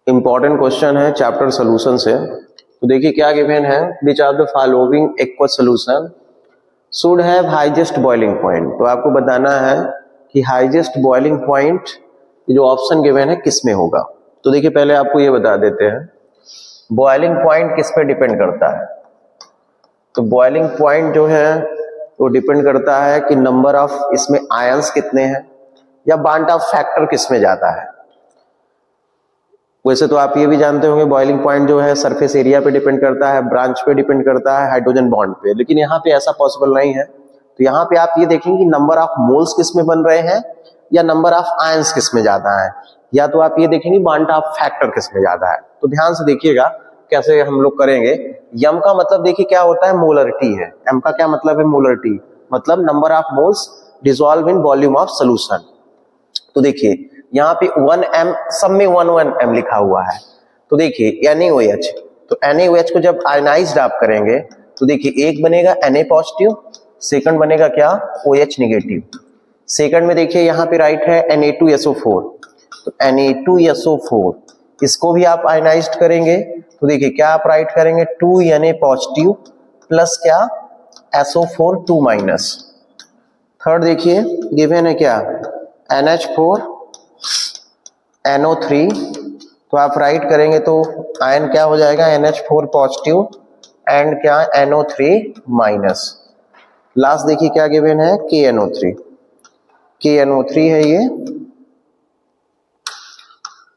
Important question है chapter solution से। तो देखिए क्या गिवन है, which are the following aqueous solution should have highest boiling point. तो आपको बताना है कि हाईएस्ट बॉइलिंग पॉइंट जो ऑप्शन गिवन है किस में होगा। तो देखिए पहले आपको ये बता देते हैं बॉइलिंग पॉइंट किस पे डिपेंड करता है। तो बॉइलिंग पॉइंट जो है वो डिपेंड करता है कि नंबर ऑफ इसमें आयंस कितने हैं या बांट ऑफ फैक्टर किस में जाता है। वैसे तो आप ये भी जानते होंगे बॉइलिंग पॉइंट जो है सरफेस एरिया पे डिपेंड करता है, ब्रांच पे डिपेंड करता है, हाइड्रोजन बॉन्ड पे, लेकिन यहाँ पे ऐसा पॉसिबल नहीं है। तो यहाँ पे आप ये देखेंगे कि नंबर ऑफ मोल्स किस में बन रहे हैं या नंबर ऑफ आयंस किस में ज्यादा है, या तो आप ये देखेंगे बांट ऑफ फैक्टर किस में ज्यादा है। तो ध्यान से देखिएगा कैसे हम लोग करेंगे। यम का मतलब देखिए क्या होता है, मोलरिटी है। एम का क्या मतलब है, मोलरिटी, मतलब number of moles dissolve in volume of solution. तो देखिए यहाँ पे 1m सब में 1 लिखा हुआ है। तो देखिए NaOH, तो NaOH को जब आयनाइज्ड आप करेंगे तो देखिए एक बनेगा Na पॉजिटिव, सेकंड बनेगा क्या, OH निगेटिव। सेकंड में देखिए यहाँ पे राइट है Na2SO4, तो Na2SO4 इसको भी आप आयनाइज्ड करेंगे तो देखिए क्या आप राइट करेंगे 2Na पॉजिटिव प्लस क्या SO4 2 माइनस। थर्ड देखिए गिवन है क्या NH4 NO3, तो आप राइट करेंगे तो आयन क्या हो जाएगा NH4 पॉजिटिव एंड क्या NO3 माइनस। लास्ट देखिए क्या गिवन है KNO3, KNO3 है ये,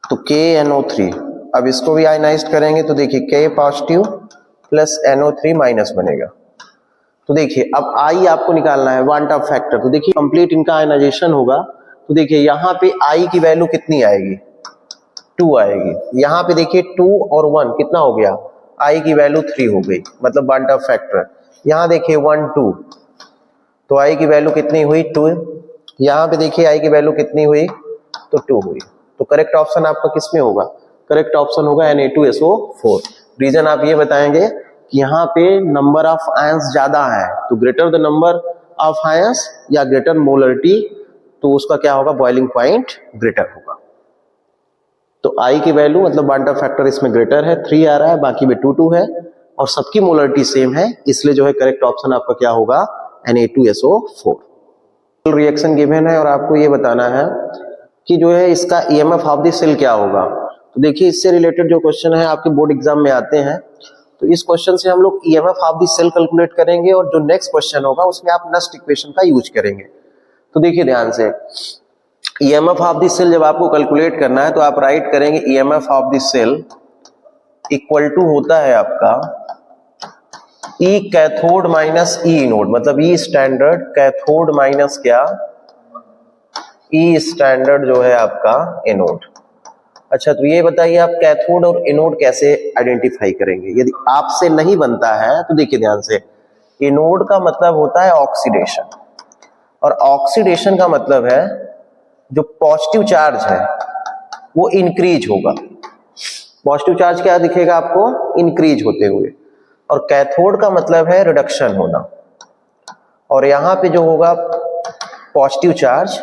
तो KNO3 अब इसको भी आयनाइज्ड करेंगे तो देखिए K positive plus NO3 minus बनेगा। तो देखिए अब I आपको निकालना है वांट ऑफ फैक्टर। तो देखिए कंप्लीट इनका आयनाइजेशन होगा तो देखिए यहाँ पे I की वैल्यू कितनी आएगी, 2 आएगी। यहाँ पे देखिए 2 और 1 कितना हो गया, I की वैल्यू 3 हो गई, मतलब वांट ऑफ फैक्टर। यहाँ देखिए 1 2, तो I की वैल्यू कितनी हुई 2। यहाँ पे देखिए I की वैल्यू कितनी हुई, तो 2 हुई। तो करेक्ट ऑप्शन आपका किस में होगा, करेक्ट ऑप्शन होगा Na2SO4। रीजन आप ये बताएंगे कि यहाँ पे नंबर ऑफ आयंस ज्यादा है, तो greater the number of ions या ग्रेटर मोलरिटी, तो उसका क्या होगा, बॉइलिंग पॉइंट ग्रेटर होगा। तो I की वैल्यू मतलब वांट ऑफ फैक्टर इसमें ग्रेटर है, 3 आ रहा है, बाकी में 2 2 है और सबकी मोलरिटी सेम है, इसलिए जो है करेक्ट ऑप्शन आपका क्या होगा Na2SO4। रिएक्शन गिवन है और आपको ये बताना है कि जो है इसका EMF ऑफ द सेल क्या होगा। तो देखिए इससे रिलेटेड जो क्वेश्चन है आपके बोर्ड एग्जाम में आते हैं, तो इस क्वेश्चन से हम लोग EMF of the cell calculate करेंगे और जो नेक्स्ट क्वेश्चन होगा उसमें आप नस्ट इक्वेशन का यूज करेंगे। तो देखिए ध्यान से EMF ऑफ द सेल जब आपको कैलकुलेट करना है तो आप राइट करेंगे EMF of the cell equal to होता है आपका E cathode minus E anode, मतलब E स्टैंडर्ड कैथोड माइनस क्या E स्टैंडर्ड जो है आपका एनोड। अच्छा तो ये बताइए आप कैथोड और एनोड कैसे आइडेंटिफाई करेंगे। यदि आपसे नहीं बनता है तो देखिए ध्यान से, एनोड का मतलब होता है ऑक्सीडेशन, और ऑक्सीडेशन का मतलब है जो पॉजिटिव चार्ज है वो इंक्रीज होगा। पॉजिटिव चार्ज क्या दिखेगा आपको, इंक्रीज होते हुए, और कैथोड का मतलब है रिडक्शन होना, और यहां पे जो होगा पॉजिटिव चार्ज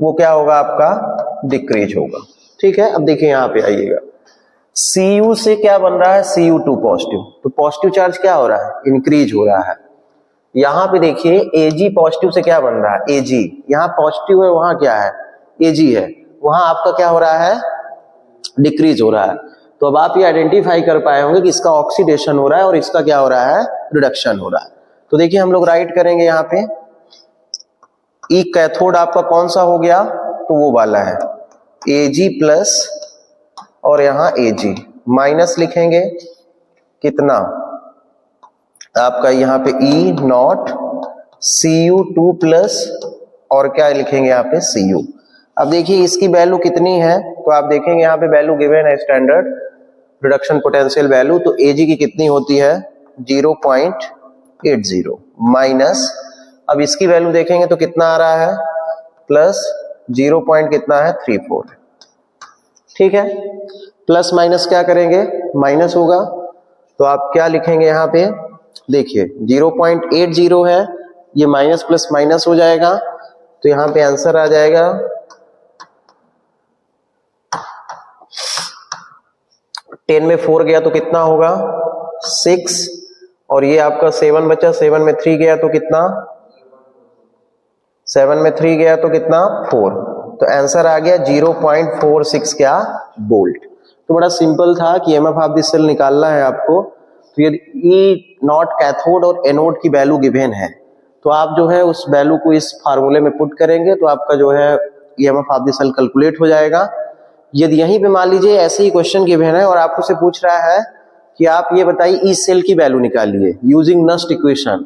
वो क्या होगा आपका, डिक्रीज होगा। ठीक है, अब देखिए यहां पे आइएगा, Cu से क्या बन रहा है Cu2 पॉजिटिव, तो पॉजिटिव चार्ज क्या हो रहा है, इंक्रीज हो रहा है। यहाँ पे देखिए Ag पॉजिटिव से क्या बन रहा है, Ag, यहाँ पॉजिटिव है वहां क्या है Ag है, वहां आपका क्या हो रहा है, डिक्रीज हो रहा है। तो अब आप ये आइडेंटिफाई कर पाए होंगे कि इसका ऑक्सीडेशन हो रहा है और इसका क्या हो रहा है, रिडक्शन हो रहा है। तो देखिए हम लोग राइट करेंगे यहाँ पे E कैथोड आपका कौन सा हो गया, तो वो वाला है Ag प्लस और यहाँ Ag माइनस लिखेंगे कितना आपका यहाँ पे E नॉट Cu2 प्लस और क्या लिखेंगे यहाँ पे Cu। अब देखिए इसकी वैल्यू कितनी है, तो आप देखेंगे यहाँ पे वैल्यू गिवन है स्टैंडर्ड रिडक्शन पोटेंशियल वैल्यू, तो Ag की कितनी होती है 0.80 माइनस, अब इसकी वैल्यू देखेंगे तो कितना आ रहा है, प्लस 0 कितना है 34। ठीक है, प्लस माइनस क्या करेंगे, माइनस होगा, तो आप क्या लिखेंगे यहाँ पे, देखिए 0.80 है, ये माइनस प्लस माइनस हो जाएगा, तो यहाँ पे आंसर आ जाएगा 10 में 4 गया तो कितना होगा 6, और ये आपका 7 बचा, 7 में 3 गया तो कितना, 7 में 3 गया तो कितना 4, तो आंसर आ गया 0.46 क्या वोल्ट। तो बड़ा सिंपल था कि ईएमएफ ऑफ द सेल निकालना है आपको। तो ये ई नॉट कैथोड और एनोड की वैल्यू गिवन है, तो आप जो है उस वैल्यू को इस फार्मूले में पुट करेंगे तो आपका जो है EMF of the cell calculate हो जाएगा। यदि यहीं पे मान लीजिए ऐसे ही क्वेश्चन गिवन है और आपको से पूछ रहा है कि आप ये बताइए ई सेल की वैल्यू निकालिए यूजिंग नस्ट इक्वेशन,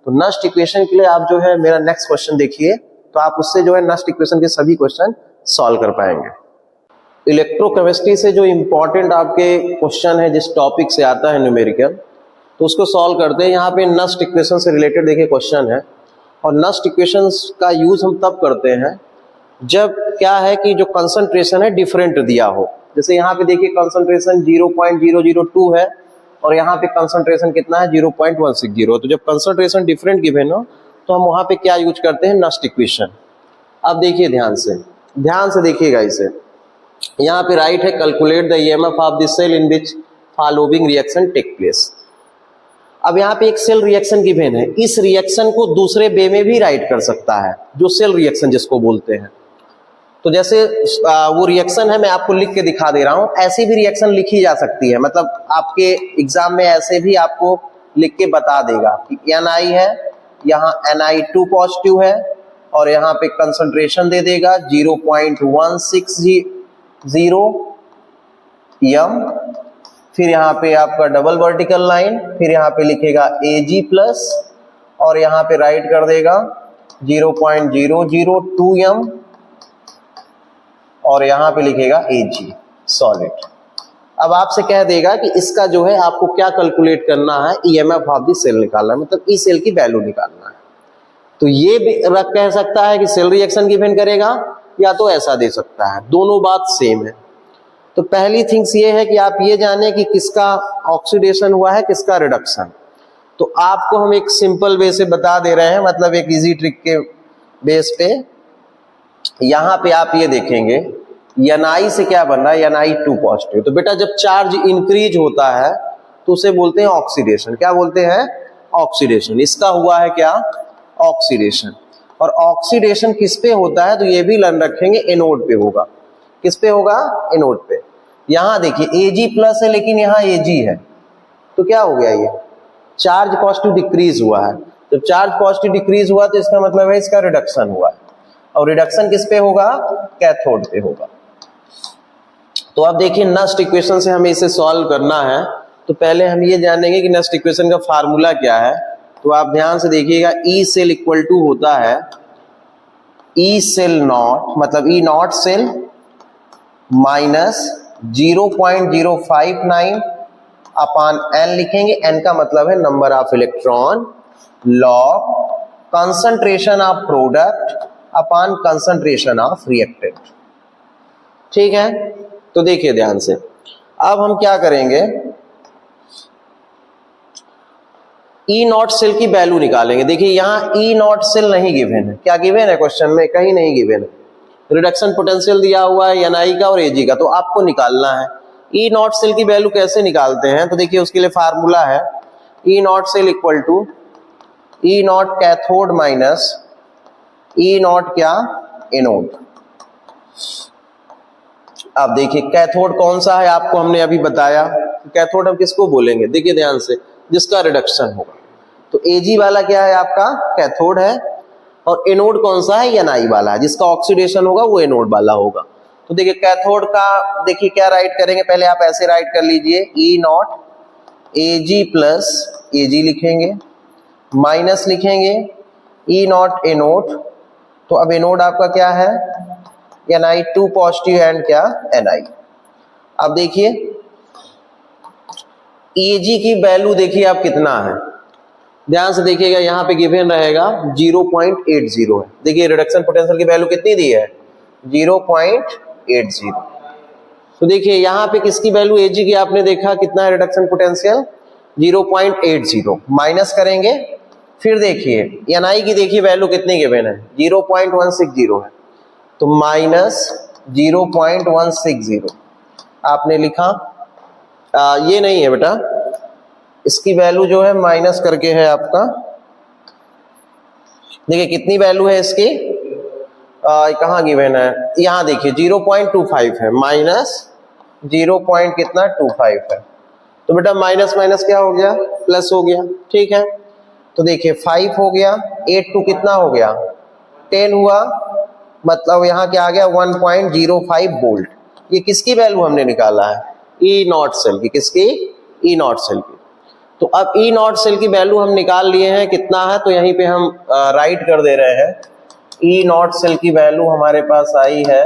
तो नस्ट इक्वेशन के लिए आप जो है मेरा नेक्स्ट क्वेश्चन देखिए, तो आप उससे जो है नस्ट इक्वेशन के सभी क्वेश्चन सॉल्व कर पाएंगे। इलेक्ट्रोकेमिस्ट्री से जो इंपॉर्टेंट आपके क्वेश्चन है जिस टॉपिक से आता है न्यूमेरिकल, तो उसको सॉल्व करते हैं। यहाँ पे नस्ट इक्वेशन से रिलेटेड देखिए क्वेश्चन है, और नस्ट इक्वेशंस का यूज हम तब करते हैं जब क्या है कि जो कंसंट्रेशन है डिफरेंट दिया हो। जैसे यहाँ पे देखिए कंसंट्रेशन 0.002 है और यहाँ पे कंसंट्रेशन कितना है 0.160, तो जब कंसंट्रेशन डिफरेंट गिवन हो तो हम वहाँ पे क्या यूज करते हैं नस्ट इक्वेशन। अब देखिए ध्यान से देखिएगा इसे, यहाँ पे राइट है calculate the EMF of the cell in which following reaction take place. अब यहाँ पे एक सेल रिएक्शन गिवन है, इस रिएक्शन को दूसरे वे में भी राइट कर सकता है, जो सेल रिएक्शन जिसको बोलते हैं। तो जैसे वो रिएक्शन है मैं आपको लिख के दिखा दे रहा हूं, ऐसी भी रिएक्शन लिखी जा सकती है, मतलब आपके एग्जाम में ऐसे भी आपको लिख के बता देगा कि Ni है, यहाँ Ni2 पॉजिटिव है और यहाँ पे कंसंट्रेशन दे देगा 0.160 m, फिर यहाँ पे आपका डबल वर्टिकल लाइन, फिर यहाँ पे लिखेगा Ag प्लस और यहाँ पे राइट कर देगा 0.002 m और यहाँ पे लिखेगा Ag सॉलिड। अब आपसे कह देगा कि इसका जो है आपको क्या कैलकुलेट करना है, ईएमएफ ऑफ द सेल निकालना है, मतलब ई सेल की वैल्यू निकालना है। तो ये भी कह सकता है कि सेल रिएक्शन गिवन करेगा, या तो ऐसा दे सकता है, दोनों बात सेम है। तो पहली थिंग्स ये है कि आप ये जाने कि किसका ऑक्सीडेशन हुआ है, किसका रिडक्शन। तो आपको हम एक सिंपल वे से बता दे रहे हैं, मतलब एक इजी ट्रिक के बेस पे। यहाँ पे आप ये देखेंगे Ni से क्या बन रहा है, Ni2 पॉजिटिव। तो बेटा जब चार्ज इंक्रीज होता है तो उसे बोलते हैं ऑक्सीडेशन। क्या बोलते हैं, ऑक्सीडेशन। इसका हुआ है क्या, ऑक्सीडेशन। और ऑक्सीडेशन किस पे होता है, तो ये भी लर्न रखेंगे, एनोड पे होगा। किस पे होगा, एनोड पे। यहाँ देखिए Ag प्लस है लेकिन यहाँ Ag है, तो क्या हो गया, ये चार्ज पॉजिटिव डिक्रीज हुआ है। जब चार्ज पॉजिटिव डिक्रीज हुआ तो इसका मतलब है इसका रिडक्शन हुआ है, और रिडक्शन किस पे होगा, कैथोड पे होगा। तो अब देखिए नस्ट इक्वेशन से हमें इसे सॉल्व करना है, तो पहले हम ये जानेंगे कि नस्ट इक्वेशन का फार्मूला क्या है। तो आप ध्यान से देखिएगा, ई सेल इक्वल टू होता है ई सेल नॉट, मतलब E not cell minus 0.059 upon N लिखेंगे। एन का मतलब है number of electron, log concentration of product upon concentration of reactant. ठीक है, तो देखिए ध्यान से, अब हम क्या करेंगे, ई नॉट सेल की वैल्यू निकालेंगे। देखिए यहाँ ई नॉट सेल नहीं गिवन है, क्या गिवन है क्वेश्चन में, कहीं नहीं गिवन है। रिडक्शन पोटेंशियल दिया हुआ है Ni का और Ag का, तो आपको निकालना है ई नॉट सेल की वैल्यू। कैसे निकालते हैं, तो देखिए उसके लिए फार्मूला है E not cell equal to E not cathode minus E not क्या, एनोड। अब देखिए कैथोड कौन सा है, आपको हमने अभी बताया। कैथोड हम किसको बोलेंगे, देखिए ध्यान से, जिसका रिडक्शन होगा। तो Ag वाला क्या है, आपका कैथोड है, और एनोड कौन सा है, Ni वाला है, जिसका ऑक्सीडेशन होगा वो एनोड वाला होगा। तो देखिए कैथोड का देखिए क्या राइट करेंगे, पहले आप ऐसे राइट कर लीजिए, ई नॉट Ag प्लस Ag लिखेंगे, माइनस लिखेंगे ई नॉट एनोड। तो अब एनोड आपका क्या है, Ni2 पॉजिटिव एंड क्या, Ni। अब देखिए Ag की वैल्यू देखिए आप कितना है, ध्यान से देखिएगा, यहाँ पे गिवन रहेगा 0.80 है। देखिए रिडक्शन पोटेंशियल की वैल्यू कितनी दी है, 0.80। तो देखिए यहाँ पे किसकी वैल्यू Ag की आपने देखा कितना है रिडक्शन पोटेंशियल, 0.80। माइनस करेंगे, फिर देखिए Ni की देखिए वैल्यू कितनी गिवन है, 0.160 है, तो माइनस 0.160 आपने लिखा। ये नहीं है बेटा, इसकी वैल्यू जो है माइनस करके है आपका, देखिए कितनी वैल्यू है इसकी, कहाँ गिवन है, यहाँ देखिए 0.25 है, माइनस 0. कितना 25 है, तो बेटा माइनस माइनस क्या हो गया, प्लस हो गया, ठीक है। तो देखिए 5 हो गया, 8 टू कितना हो गया 10 हुआ, मतलब यहाँ क्या आ गया 1.05 वोल्ट। ये किसकी वैल्यू हमने निकाला है, ई नॉट सेल की, किसकी, ई नॉट सेल की। तो अब ई नॉट सेल की वैल्यू हम निकाल लिए हैं, कितना है, तो यहीं पे हम राइट कर दे रहे हैं। ई नॉट सेल की वैल्यू हमारे पास आई है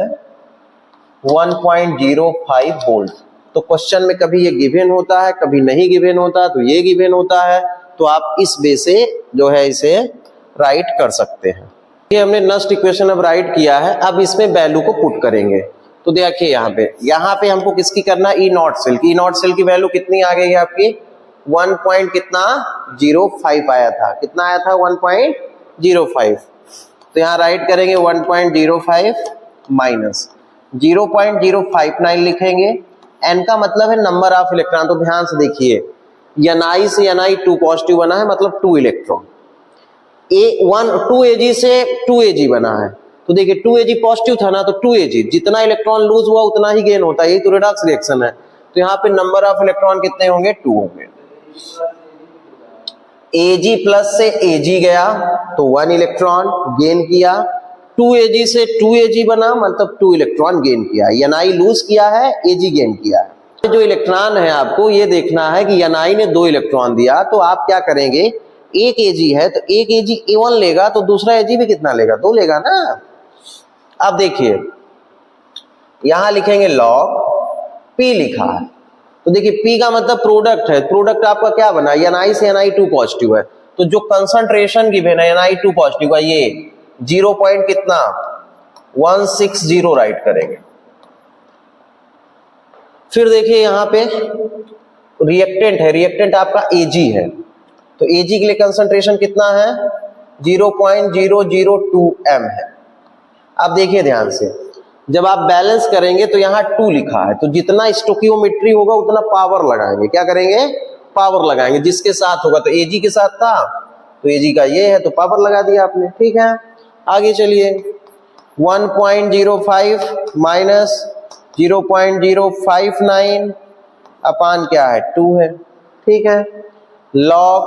1.05 वोल्ट। तो क्वेश्चन में कभी ये गिवन होता है, कभी नहीं गिवन होता, तो ये गिवन होता है, तो आप इस वे से जो है इसे राइट कर सकते हैं। ये हमने नेक्स्ट इक्वेशन अब राइट किया है, अब इसमें वैल्यू को पुट करेंगे। तो देखिए यहाँ पे हमको किसकी करना है, ई नॉट सेल की। ई नॉट सेल की वैल्यू कितनी आ गई है आपकी 1.05 आया था, कितना आया था 1.05। तो यहाँ राइट करेंगे 1.05 माइनस 0.059 लिखेंगे। n का मतलब है नंबर ऑफ इलेक्ट्रॉन, तो ध्यान से देखिए Ni से Ni 2 पॉजिटिव बना है, मतलब 2 इलेक्ट्रॉन। 2Ag से 2Ag बना है, तो देखिए 2Ag पॉजिटिव था ना, तो 2Ag जितना इलेक्ट्रॉन लूज हुआ उतना ही गेन होता है, यही तो रिडॉक्स रिएक्शन है। तो यहाँ पे नंबर ऑफ इलेक्ट्रॉन कितने होंगे, 2 होंगे। Ag प्लस से Ag गया तो 1 इलेक्ट्रॉन गेन किया, 2Ag से 2Ag बना, मतलब 2 इलेक्ट्रॉन गेन किया। Ni लूज किया है, Ag गेन किया है। जो इलेक्ट्रॉन है आपको ये देखना है कि Ni ने 2 इलेक्ट्रॉन दिया, तो आप क्या करेंगे, एक Ag है तो एक Ag A1 लेगा, तो दूसरा Ag भी कितना लेगा, 2 लेगा ना। अब देखिए यहां लिखेंगे log P लिखा है, तो देखिए P का मतलब प्रोडक्ट है, प्रोडक्ट आपका क्या बना, Ni से Ni2 पॉजिटिव है, तो जो कंसंट्रेशन गिवन है Ni2 पॉजिटिव है ये 0. कितना 160 राइट करेंगे। फिर देखिए यहाँ पे रिएक्टेंट है, रिएक्टेंट आपका Ag है, तो Ag के लिए कंसंट्रेशन कितना है 0.002 m है। अब देखिए ध्यान से, जब आप बैलेंस करेंगे तो यहाँ 2 लिखा है, तो जितना स्टोकियोमेट्री होगा उतना पावर लगाएंगे, क्या करेंगे, पावर लगाएंगे, जिसके साथ होगा, तो Ag के साथ था तो Ag का ये है तो पावर लगा दिया आपने, ठीक है। आगे चलिए 1.05 माइनस 0.059 अपान क्या है 2 है, ठीक है। लॉग,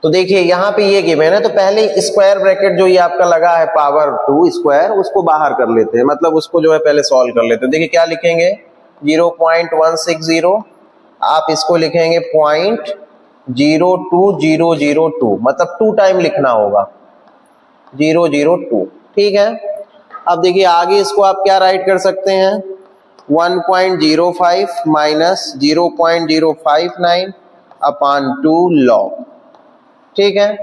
तो देखिए यहाँ पे ये गिवन है, तो पहले स्क्वायर ब्रैकेट जो ये आपका लगा है पावर 2 स्क्वायर, उसको बाहर कर लेते हैं, मतलब उसको जो है पहले सॉल्व कर लेते हैं। देखिए क्या लिखेंगे 0.160, आप इसको लिखेंगे 0.02002, मतलब 2 टाइम लिखना होगा 002, ठीक है। अब देखिए आगे इसको आप क्या राइट कर सकते हैं 1.05 माइनस 0.059 अपान 2 लॉग, ठीक है।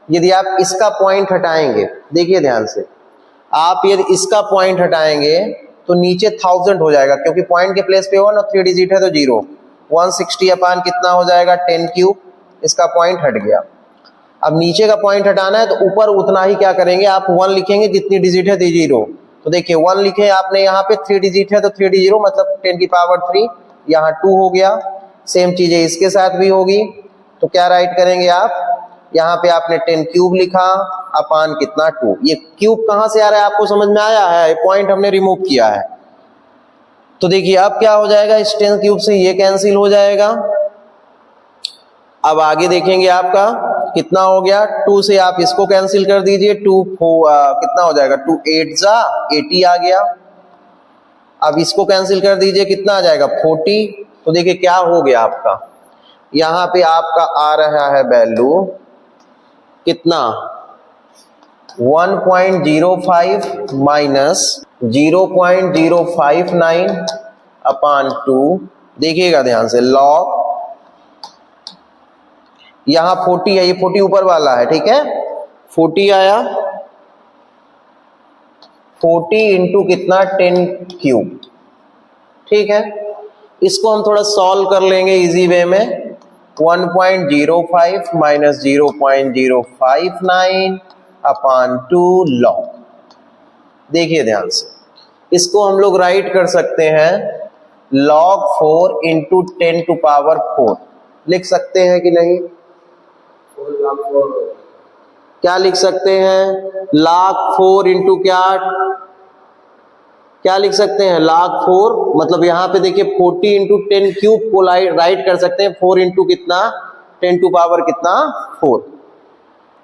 यदि आप इसका पॉइंट हटाएंगे, देखिए ध्यान से, आप यदि इसका पॉइंट हटाएंगे तो नीचे 1000 हो जाएगा, क्योंकि पॉइंट के प्लेस पे हो ना 3 डिजिट है तो 0, 160 अपान कितना हो जाएगा 10 क्यूब, इसका पॉइंट हट गया। अब नीचे का पॉइंट हटाना है तो ऊपर उतना ही क्या करेंगे, आप 1 लिखेंगे, जितनी डिजिट है 0, तो देखिए 1 लिखे आपने, यहाँ पे 3 डिजिट है तो 3 0, मतलब 10 की पावर 3, यहाँ 2 हो गया। सेम चीजें इसके साथ भी होगी, तो क्या राइट करेंगे आप, यहाँ पे आपने 10 क्यूब लिखा अपान कितना 2, ये क्यूब कहां से आ रहा है आपको समझ में आया है, पॉइंट हमने रिमूव किया है। तो देखिए अब क्या हो जाएगा, इस 10 क्यूब से ये कैंसिल हो जाएगा। अब आगे देखेंगे आपका कितना हो गया, 2 से आप इसको कैंसिल कर दीजिए, 2 कितना हो जाएगा 2 8 जा 80 आ गया। अब इसको कैंसिल कर दीजिए, कितना आ जाएगा 40। तो देखिए क्या हो गया आपका, यहाँ पे आपका आ रहा है वैल्यू कितना 1.05 माइनस 0.059 अपान 2, देखिएगा ध्यान से, लॉग यहां 40 है, ये 40 ऊपर वाला है, ठीक है, 40 आया, 40 इंटू कितना 10 क्यूब, ठीक है। इसको हम थोड़ा सॉल्व कर लेंगे इजी वे में, 1.05 माइनस 0.059 अपान 2 लॉग। देखिए ध्यान से, इसको हम लोग राइट कर सकते हैं log 4 इंटू 10 टू पावर 4 लिख सकते हैं कि नहीं? क्या लिख सकते हैं? log 4 इंटू क्या लिख सकते हैं? log 4 मतलब यहाँ पे देखिए 40 इंटू 10 क्यूब को राइट कर सकते हैं 4 इंटू कितना 10 टू पावर कितना 4।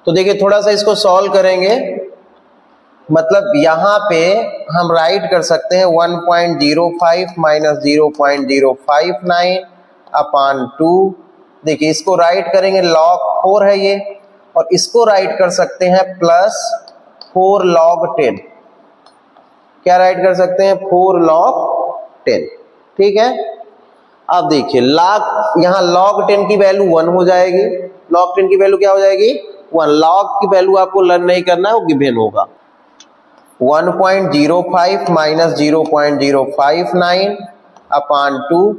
तो देखिए थोड़ा सा इसको सॉल्व करेंगे, मतलब यहाँ पे हम राइट कर सकते हैं 1.05 माइनस 0.059 अपान 2। देखिए इसको राइट करेंगे log 4 है ये, और इसको राइट कर सकते हैं प्लस 4 log 10। क्या राइट कर सकते हैं? 4 log 10। ठीक है, अब देखिए log यहाँ log 10 की वैल्यू 1 हो जाएगी। log 10 की वैल्यू क्या हो जाएगी? 1। log की वैल्यू आपको लर्न नहीं करना है, वो गिवन होगा 1.05 माइनस 0.059 अपान 2।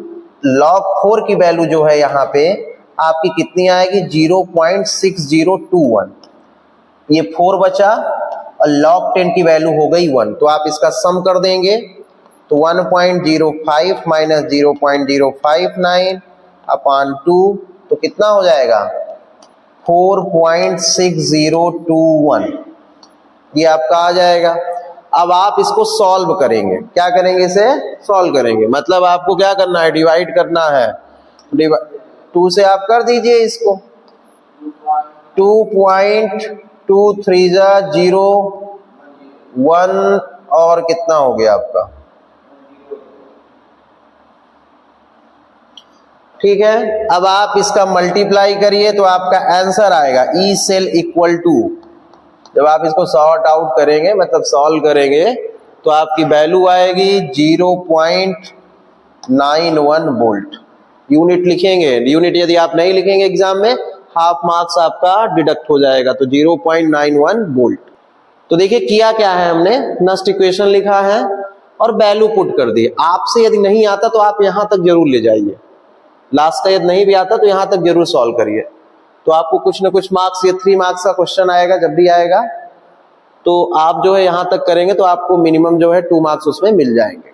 log 4 की वैल्यू जो है यहाँ पे आपकी कितनी आएगी? 0.6021। ये 4 बचा और log 10 की वैल्यू हो गई 1, तो आप इसका सम कर देंगे तो 1.05 माइनस 0.059 अपान 2 तो कितना हो जाएगा? 4.6021। ये आपका आ जाएगा। अब आप इसको सॉल्व करेंगे। क्या करेंगे? इसे सॉल्व करेंगे, मतलब आपको क्या करना है? डिवाइड करना है। 2 से आप कर दीजिए इसको। 2.2301 और कितना हो गया आपका? ठीक है, अब आप इसका मल्टीप्लाई करिए तो आपका आंसर आएगा ई सेल इक्वल टू, जब आप इसको सॉर्ट आउट करेंगे मतलब सॉल्व करेंगे तो आपकी वैल्यू आएगी 0.91 वोल्ट। यूनिट लिखेंगे, यूनिट यदि आप नहीं लिखेंगे एग्जाम में हाफ मार्क्स आपका डिडक्ट हो जाएगा, तो 0.91 वोल्ट। तो देखिए किया क्या है हमने, नस्ट इक्वेशन लिखा है और वैल्यू पुट कर दी। आपसे यदि नहीं आता तो आप यहां तक जरूर ले जाइए, लास्ट का यदि नहीं भी आता तो यहां तक जरूर सॉल्व करिए, तो आपको कुछ ना कुछ मार्क्स, ये 3 मार्क्स का क्वेश्चन आएगा, जब भी आएगा तो आप जो है यहां तक करेंगे तो आपको मिनिमम जो है 2 मार्क्स उसमें मिल जाएंगे।